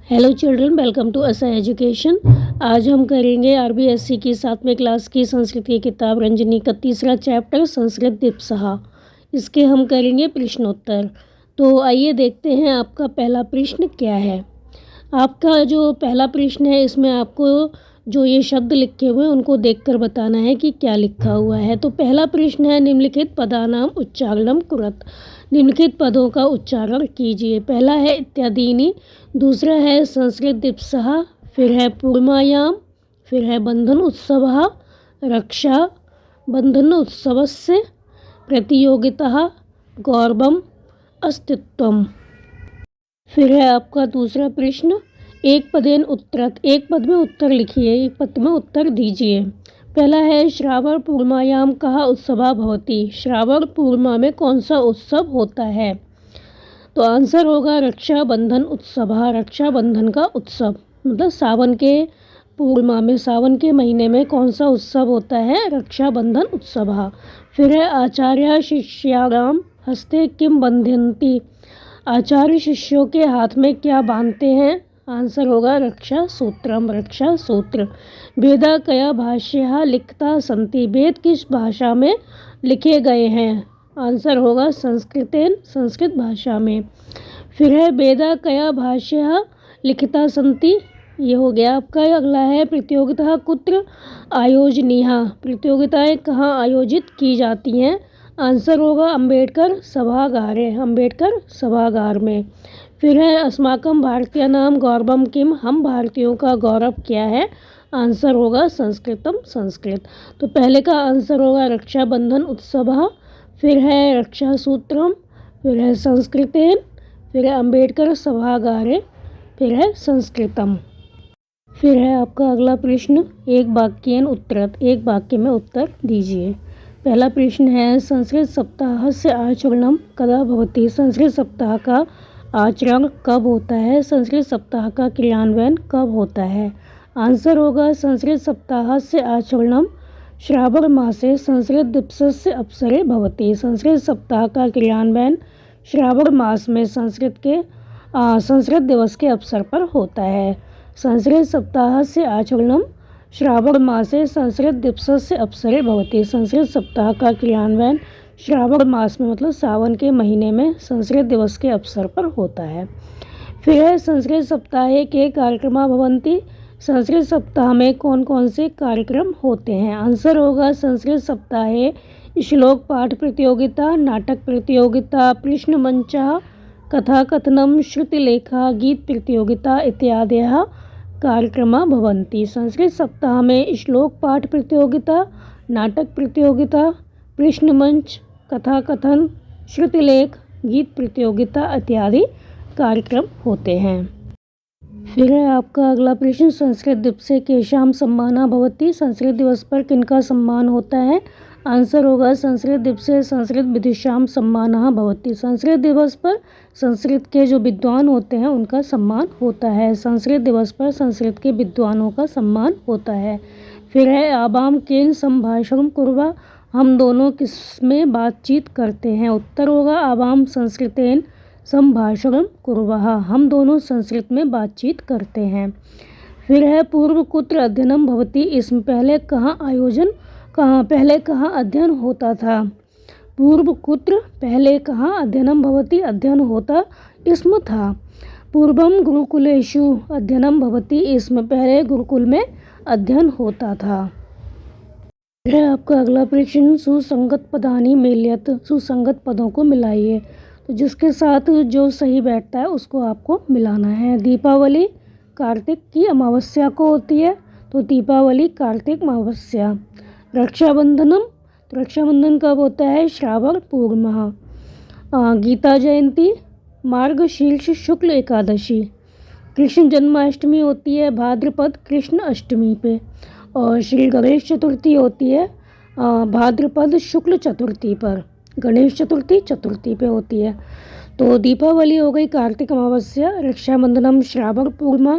Hello children, welcome to असा education. आज हम करेंगे आरबीएससी की 7वें क्लास की संस्कृत की किताब रंजनी का तीसरा चैप्टर संस्कृत दिप्सहा। इसके हम करेंगे प्रश्नोत्तर। तो आइए देखते हैं आपका पहला प्रश्न क्या है। आपका जो पहला प्रश्न है इसमें आपको जो ये शब्द लिखे हुए हैं उनको देखकर बताना है कि क्या लिखा हुआ है। तो पहला प्रश्न है निम्नलिखित पदानाम उच्चारणम कुरत। निम्नलिखित पदों का उच्चारण कीजिए। पहला है इत्यादीनि, दूसरा है संस्कृत दिप्सहा, फिर है पूर्णायाम, फिर है बंधन उत्सवः, रक्षा बंधन उत्सवस्य, प्रतियोगिता, गौरवम, अस्तित्वम। फिर है आपका दूसरा प्रश्न एक पदेन उत्तरत, एक पद में उत्तर लिखिए, एक पद में उत्तर दीजिए। पहला है श्रावण पूर्णायाम कहा उत्सवा भवति। श्रावण पूर्णिमा में कौन सा उत्सव होता है? तो आंसर होगा रक्षाबंधन उत्सव। रक्षाबंधन का उत्सव मतलब सावन के पूर्णिमा में, सावन के महीने में कौन सा उत्सव होता है? रक्षाबंधन उत्सव। फिर है आचार्य शिष्याणाम हस्ते किम बंधयन्ति। आचार्य शिष्यों के हाथ में क्या बांधते हैं? आंसर होगा रक्षा सूत्रम, रक्षा सूत्र। वेदा कया भाष्या लिखता संति। वेद किस भाषा में लिखे गए हैं? आंसर होगा संस्कृतेन, संस्कृत भाषा में। फिर है वेदा कया भाष्या लिखता संति, ये हो गया आपका। अगला है प्रतियोगिता कुत्र आयोजनीहा। प्रतियोगिताएं कहाँ आयोजित की जाती हैं? आंसर होगा अम्बेडकर सभागार, अम्बेडकर सभागार में। फिर है अस्माकम भारतीय नाम गौरवम किम। हम भारतीयों का गौरव क्या है? आंसर होगा संस्कृतम, संस्कृत। तो पहले का आंसर होगा रक्षाबंधन उत्सव, फिर है रक्षा सूत्रम, फिर है संस्कृतेन, फिर है अम्बेडकर सभागार, फिर है संस्कृतम। फिर है आपका अगला प्रश्न एक वाक्येन उत्तरत। एक वाक्य में उत्तर दीजिए। पहला प्रश्न है संस्कृत सप्ताह से आचरणम कदा भवति। संस्कृत सप्ताह का आचरण कब होता है? संस्कृत सप्ताह का क्रियान्वयन कब होता है? आंसर होगा संस्कृत सप्ताह से आचरणम श्रावण मासे संस्कृत दिवसस्य अवसरे भवति। संस्कृत सप्ताह का क्रियान्वयन श्रावण मास में संस्कृत दिवस के अवसर पर होता है। संस्कृत सप्ताह से आचरणम श्रावण मासे संस्कृत दिवसस्य अवसरे भवति। संस्कृत सप्ताह का क्रियान्वयन श्रावण मास में मतलब सावन के महीने में संस्कृत दिवस के अवसर पर होता है। फिर है संस्कृत सप्ताह के कार्यक्रमा भवन्ति। संस्कृत सप्ताह में कौन कौन से कार्यक्रम होते हैं? आंसर होगा संस्कृत सप्ताह श्लोक पाठ प्रतियोगिता, नाटक प्रतियोगिता, प्रश्न मंचः, कथा कथनम, श्रुतिलेखा, गीत प्रतियोगिता इत्यादयः कार्यक्रमा भवन्ति। संस्कृत सप्ताह में श्लोक पाठ प्रतियोगिता, नाटक प्रतियोगिता, प्रश्न मंच, कथा कथन, श्रुतिलेख, गीत प्रतियोगिता इत्यादि कार्यक्रम होते हैं। फिर है आपका अगला प्रश्न संस्कृत दिवसे केषां सम्मानः भवति। संस्कृत दिवस पर किनका सम्मान होता है? आंसर होगा संस्कृत दिवसे संस्कृत विदुषां सम्मानः भवति। संस्कृत दिवस पर संस्कृत के जो विद्वान होते हैं उनका सम्मान होता है। संस्कृत दिवस पर संस्कृत के विद्वानों का सम्मान होता है। फिर है आवाम केन संभाषणं कुर्वः। हम दोनों किस में बातचीत करते हैं? उत्तर होगा आवाम संस्कृतेन संभाषणं कुर्वः। हम दोनों संस्कृत में बातचीत करते हैं। फिर है पूर्व कुत्र अध्ययनम भवति। इसमें पहले कहाँ अध्ययन होता था? पूर्व कुत्र पहले कहाँ अध्ययनम भवति अध्ययन होता इसमें था। पूर्वम गुरुकुलेषु अध्ययनम भवति। इसमें पहले गुरुकुल में अध्ययन होता था। फिर आपका अगला प्रश्न सुसंगत पदानि मेलयत। सुसंगत पदों को मिलाइए। तो जिसके साथ जो सही बैठता है उसको आपको मिलाना है। दीपावली कार्तिक की अमावस्या को होती है, तो दीपावली कार्तिक अमावस्या। रक्षाबंधनम, तो रक्षाबंधन कब होता है? श्रावण पूर्णिमा। गीता जयंती मार्गशीर्ष शुक्ल एकादशी। कृष्ण जन्माष्टमी होती है भाद्रपद कृष्ण अष्टमी पे। और श्री गणेश चतुर्थी होती है भाद्रपद शुक्ल चतुर्थी पर। गणेश चतुर्थी पे होती है। तो दीपावली हो गई कार्तिक अमावस्या, रक्षाबंधनम श्रावण पूर्णिमा,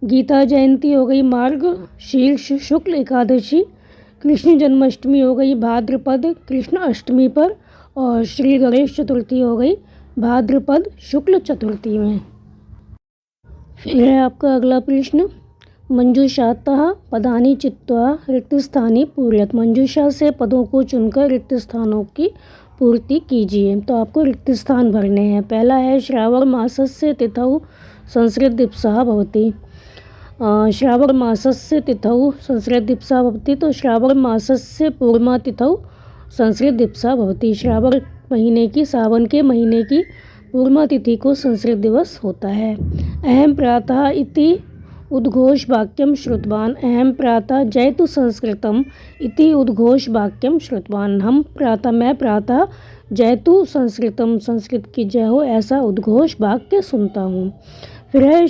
गीता जयंती हो गई मार्गशीर्ष शुक्ल एकादशी, कृष्ण जन्माष्टमी हो गई भाद्रपद कृष्ण अष्टमी पर, और श्री गणेश चतुर्थी हो गई भाद्रपद शुक्ल चतुर्थी में। फिर है आपका अगला प्रश्न, मंजूषातः पदानि चित्वा रिक्त स्थानी पूर्यत। मंजूषा से पदों को चुनकर रिक्त स्थानों की पूर्ति कीजिए। तो आपको रिक्त स्थान भरने हैं। पहला है श्रावण मासस्य तिथौ संस्कृत दिवसः भवति। श्रावण मासस्य तिथौ संस्कृत दिवसः भवति। तो श्रावण मासस्य पूर्णा तिथौ संस्कृत दिवसः भवति। श्रावण महीने की, सावन के महीने की पूर्णा तिथि को संस्कृत दिवस होता है। अहम प्रातः इति उद्घोष वाक्यम श्रुतवान। अहम प्रातः जयतु संस्कृतम इति उद्घोष वाक्यम श्रुतवान। मैं प्रातः जयतु संस्कृतम, संस्कृत की जय हो, ऐसा उद्घोष वाक्य सुनता हूँ। फिर है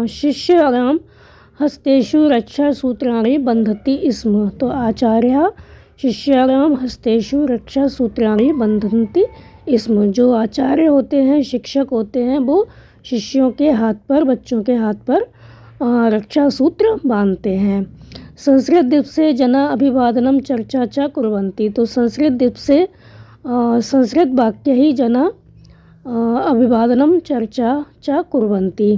शिष्याणां हस्तेषु रक्षा सूत्राणि बंधति स्म। तो आचार्य शिष्याणां हस्तेषु रक्षा सूत्राणि बंधन्ति स्म। जो आचार्य होते हैं, शिक्षक होते हैं, वो शिष्यों के हाथ पर, बच्चों के हाथ पर रक्षा सूत्र बांधते हैं। संस्कृत दिवसे जना अभिवादनम चर्चा च कुर्वन्ति। तो संस्कृत दिवसे संस्कृत वाक्य ही जना अभिवादनम चर्चा च कुर्वन्ति।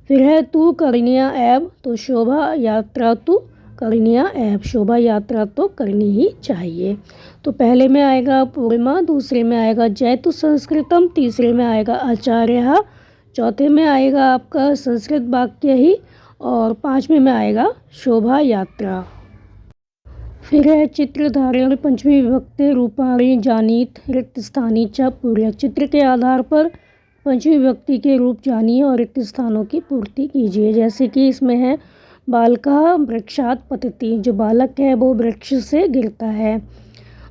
फिर है तू करणीया एव। तो शोभा यात्रा तू करणीया एव। शोभा यात्रा तो करनी ही चाहिए। तो पहले में आएगा पूर्णिमा, दूसरे में आएगा जयतु संस्कृतम, तीसरे में आएगा आचार्य, चौथे में आएगा आपका संस्कृत वाक्य ही, और पांचवें में आएगा शोभा यात्रा। फिर है चित्रधारण पंचमी विभक्ति रूपाणि जानीत रिक्त स्थानी च पूर्य। चित्र के आधार पर पंचमी विभक्ति के रूप जानिए और रिक्त स्थानों की पूर्ति कीजिए। जैसे कि इसमें है बालकः वृक्षात् पतति। जो बालक है वो वृक्ष से गिरता है।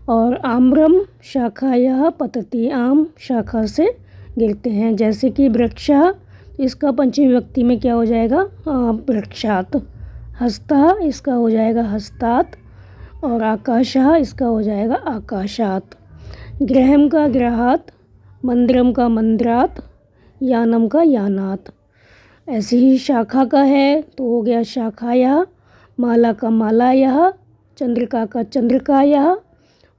और आम्रम शाखायाः पतति। आम शाखा से गिरते हैं। जैसे कि वृक्षः, इसका पंचमी विभक्ति में क्या हो जाएगा, वृक्षात्। हस्तः, इसका हो जाएगा हस्तात्। और आकाशः, इसका हो जाएगा आकाशात्। गृहम का गृहात्, मंदिरम का मंदिरात्, यानम का यानात्। ऐसे ही शाखा का है तो हो गया शाखायाः, माला का मालायाः, चंद्रिका का चंद्रिकायाः,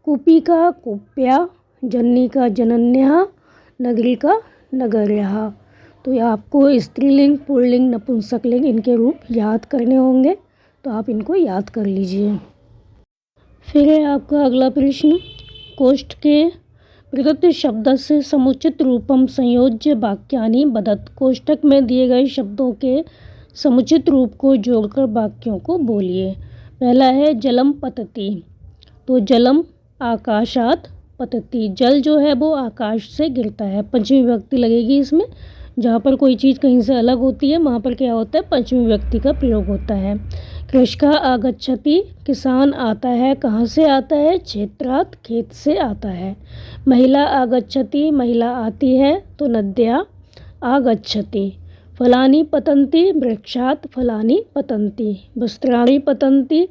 कूपी का कूप्या, जननी का जनन्याः, नगरी का नगर्याः। तो ये आपको स्त्रीलिंग, पुल्लिंग, नपुंसकलिंग इनके रूप याद करने होंगे, तो आप इनको याद कर लीजिए। फिर है आपका अगला प्रश्न, कोष्ठ के प्रदत्त शब्द से समुचित रूपम संयोज्य वाक्यानि वदत। कोष्ठक में दिए गए शब्दों के समुचित रूप को जोड़कर वाक्यों को बोलिए। पहला है जलम पतति। तो जलम आकाशात् पतति। जल जो है वो आकाश से गिरता है। पंचमी विभक्ति लगेगी इसमें। जहाँ पर कोई चीज़ कहीं से अलग होती है वहाँ पर क्या होता है, पंचमी विभक्ति का प्रयोग होता है। कृषकः आगच्छति। किसान आता है। कहाँ से आता है, क्षेत्रात्, खेत से आता है। महिला आगच्छति। महिला आती है। तो नद्या आगच्छति। फलानि पतन्ति। वृक्षात् फलानि पतन्ति। वस्त्राणि पतन्ति।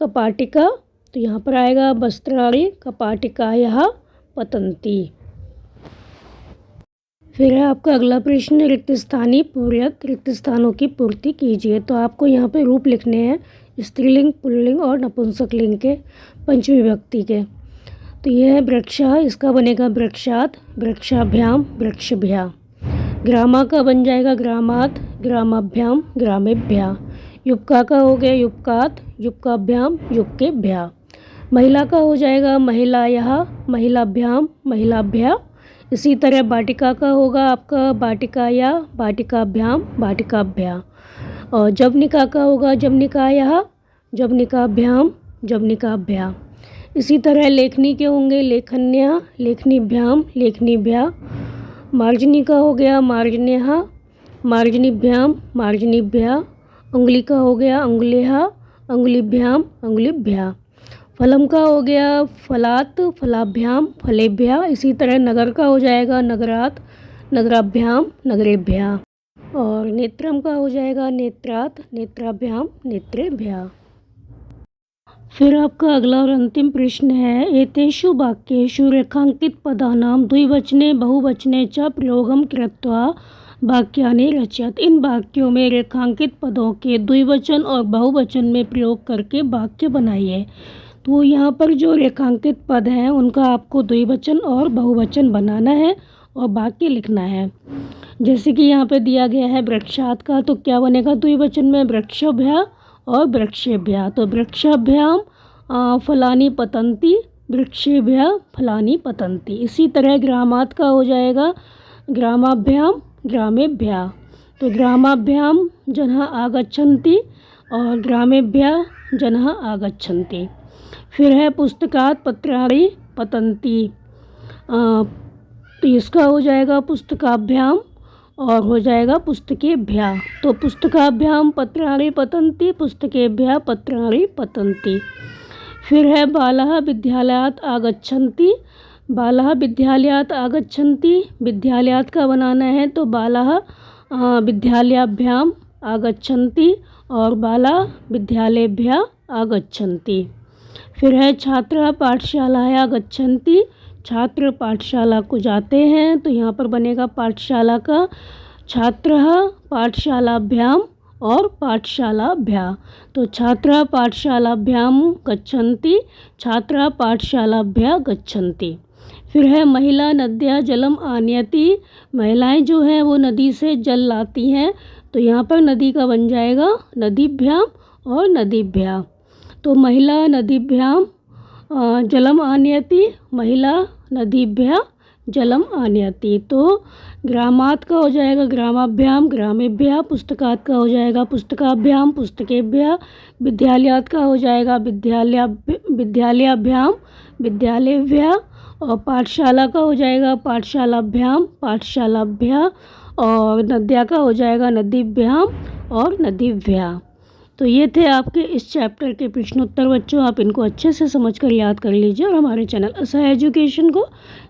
कपाटिका। तो यहाँ पर आएगा वस्त्राणि कपाटिकायाः पतन्ति। फिर है आपका अगला प्रश्न, रिक्त स्थानी पूर्यत। रिक्त स्थानों की पूर्ति कीजिए। तो आपको यहाँ पे रूप लिखने हैं स्त्रीलिंग, पुल्लिंग और नपुंसकलिंग के पंचमी विभक्ति के। तो यह है वृक्षा, इसका बनेगा वृक्षात्, वृक्षाभ्याम, वृक्षभ्या। ग्रामा का बन जाएगा ग्रामात्, ग्रामाभ्याम, ग्रामेभ्या। युवका का हो गया युवकात्, युवकाभ्याम, युवकेभ्या। महिला का हो जाएगा महिलायाः, महिलाभ्याम, महिलाभ्या। इसी तरह बाटिका का होगा आपका बाटिकाया, बाटिकाभ्याम, बाटिकाभ्या। और जवनिका का होगा जवनिकायाः, जवनिकाभ्याम, जवनिकाभ्या। इसी तरह लेखनी के होंगे लेखन्या, लेखनीभ्याम, लेखनीभ्या। मार्जनी का हो गया मार्जन्याः, मार्जनीभ्याम, मार्जनीभ्या। अंगुली का हो गया अंगुल्याः, अंगुलीभ्याम, अंगुलीभ्या। फलम का हो गया फलात्, फलाभ्याम, फलेभ्या। इसी तरह नगर का हो जाएगा नगरात्, नगराभ्याम, नगरेभ्या। और नेत्रम का हो जाएगा नेत्रात्, नेत्राभ्याम, नेत्रेभ्या। फिर आपका अगला और अंतिम प्रश्न है, एतेषु वाक्येषु रेखांकित पदानां द्विवचने बहुवचने च प्रयोगं कृत्वा वाक्यानि रचयत। इन वाक्यों में रेखांकित पदों के द्विवचन और बहुवचन में प्रयोग करके वाक्य बनाइए। तो यहाँ पर जो रेखांकित पद हैं उनका आपको द्विवचन और बहुवचन बनाना है और वाक्य लिखना है। जैसे कि यहाँ पे दिया गया है वृक्षात का, तो क्या बनेगा द्विवचन में? वृक्षभ्या और वृक्षेभ्या। तो वृक्षाभ्याम फलानी पतंती, वृक्षेभ्या फलानी पतंती। इसी तरह ग्रामात का हो जाएगा ग्रामाभ्याम ग्रामेभ्या। तो ग्रामाभ्याम जनः आगच्छन्ति और ग्रामेभ्या जनः आगच्छन्ति। फिर है पुस्तकात् पत्राणि पतन्ति। तो इसका हो जाएगा पुस्तकाभ्याम और हो जाएगा पुस्तकेभ्यः। तो पुस्तकाभ्याम पत्राणि पतन्ति, पुस्तकेभ्यः पत्राणि पतन्ति। फिर है बालः विद्यालयात् आगच्छन्ति। बालः विद्यालयात् आगच्छन्ति, विद्यालयात् का बनाना है तो बालः विद्यालयाभ्याम आगच्छन्ति और बाला विद्यालयेभ्यः आगच्छन्ति। फिर है छात्रः पाठशालायां गच्छन्ति। छात्र पाठशाला को जाते हैं, तो यहाँ पर बनेगा पाठशाला का छात्रः पाठशालाभ्याम और पाठशालाभ्यां। तो छात्रः पाठशालाभ्याम गच्छन्ति, छात्राः पाठशालाभ्यां गच्छन्ति। फिर है महिला नद्याः जलम आनयति। महिलाएं जो हैं वो नदी से जल लाती हैं, तो यहाँ पर नदी का बन जाएगा नदीभ्याम और नदीभ्यां। तो महिला नदीभ्याम जलम आनयति, महिला नदीभ्यां जलम आनयति। तो ग्रामात् का हो जाएगा ग्रामाभ्याम ग्रामेभ्यः, पुस्तकात् का हो जाएगा पुस्तकाभ्याम पुस्तकेभ्यः, विद्यालयात् का हो जाएगा विद्यालयाभ्याम विद्यालयेभ्यः और पाठशाला का हो जाएगा पाठशालाभ्याम पाठशालाभ्यः और नद्या का हो जाएगा नदीभ्याम और नदीभ्यः। तो ये थे आपके इस चैप्टर के प्रश्नोत्तर बच्चों। आप इनको अच्छे से समझकर याद कर लीजिए और हमारे चैनल असहाय एजुकेशन को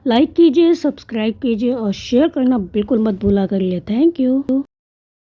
लाइक कीजिए, सब्सक्राइब कीजिए और शेयर करना बिल्कुल मत भूला करिए। Thank you.